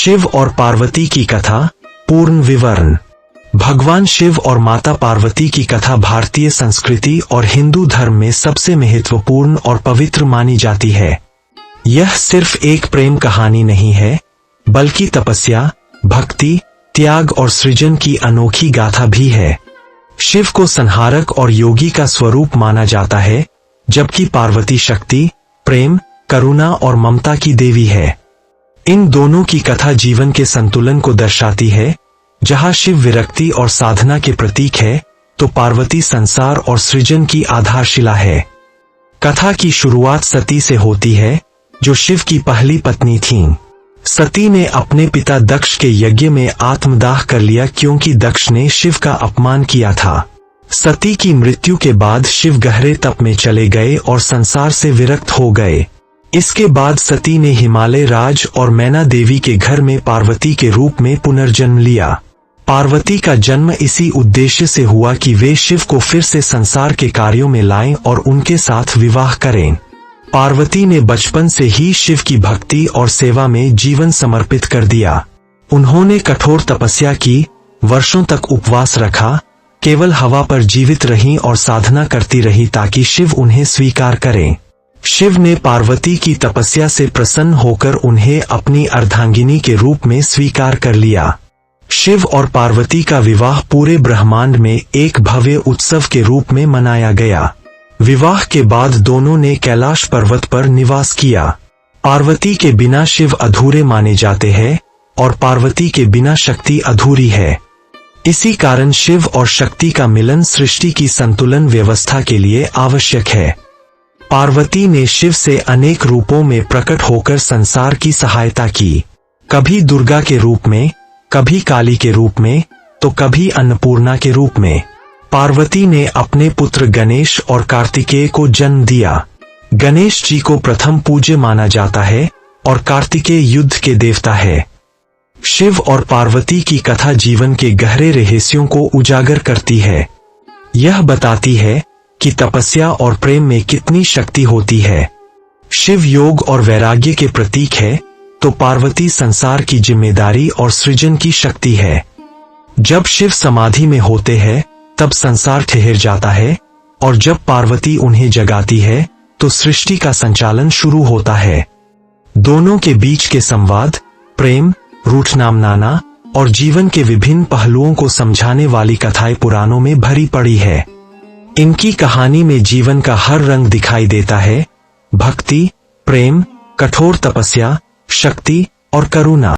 शिव और पार्वती की कथा पूर्ण विवरण। भगवान शिव और माता पार्वती की कथा भारतीय संस्कृति और हिंदू धर्म में सबसे महत्वपूर्ण और पवित्र मानी जाती है। यह सिर्फ एक प्रेम कहानी नहीं है, बल्कि तपस्या, भक्ति, त्याग और सृजन की अनोखी गाथा भी है। शिव को संहारक और योगी का स्वरूप माना जाता है, जबकि पार्वती शक्ति, प्रेम, करुणा और ममता की देवी है। इन दोनों की कथा जीवन के संतुलन को दर्शाती है। जहां शिव विरक्ति और साधना के प्रतीक है, तो पार्वती संसार और सृजन की आधारशिला है। कथा की शुरुआत सती से होती है, जो शिव की पहली पत्नी थीं। सती ने अपने पिता दक्ष के यज्ञ में आत्मदाह कर लिया क्योंकि दक्ष ने शिव का अपमान किया था। सती की मृत्यु के बाद शिव गहरे तप में चले गए और संसार से विरक्त हो गए। इसके बाद सती ने हिमालय राज और मैना देवी के घर में पार्वती के रूप में पुनर्जन्म लिया। पार्वती का जन्म इसी उद्देश्य से हुआ कि वे शिव को फिर से संसार के कार्यों में लाएं और उनके साथ विवाह करें। पार्वती ने बचपन से ही शिव की भक्ति और सेवा में जीवन समर्पित कर दिया। उन्होंने कठोर तपस्या की, वर्षों तक उपवास रखा, केवल हवा पर जीवित रहीं और साधना करती रही ताकि शिव उन्हें स्वीकार करें। शिव ने पार्वती की तपस्या से प्रसन्न होकर उन्हें अपनी अर्धांगिनी के रूप में स्वीकार कर लिया। शिव और पार्वती का विवाह पूरे ब्रह्मांड में एक भव्य उत्सव के रूप में मनाया गया। विवाह के बाद दोनों ने कैलाश पर्वत पर निवास किया। पार्वती के बिना शिव अधूरे माने जाते हैं और पार्वती के बिना शक्ति अधूरी है। इसी कारण शिव और शक्ति का मिलन सृष्टि की संतुलन व्यवस्था के लिए आवश्यक है। पार्वती ने शिव से अनेक रूपों में प्रकट होकर संसार की सहायता की। कभी दुर्गा के रूप में, कभी काली के रूप में, तो कभी अन्नपूर्णा के रूप में। पार्वती ने अपने पुत्र गणेश और कार्तिकेय को जन्म दिया। गणेश जी को प्रथम पूज्य माना जाता है और कार्तिकेय युद्ध के देवता है। शिव और पार्वती की कथा जीवन के गहरे रहस्यों को उजागर करती है। यह बताती है कि तपस्या और प्रेम में कितनी शक्ति होती है। शिव योग और वैराग्य के प्रतीक है, तो पार्वती संसार की जिम्मेदारी और सृजन की शक्ति है। जब शिव समाधि में होते हैं, तब संसार ठहर जाता है, और जब पार्वती उन्हें जगाती है, तो सृष्टि का संचालन शुरू होता है। दोनों के बीच के संवाद, प्रेम, रूठना मनाना और जीवन के विभिन्न पहलुओं को समझाने वाली कथाएं पुराणों में भरी पड़ी है। इनकी कहानी में जीवन का हर रंग दिखाई देता है: भक्ति, प्रेम, कठोर तपस्या, शक्ति और करुणा।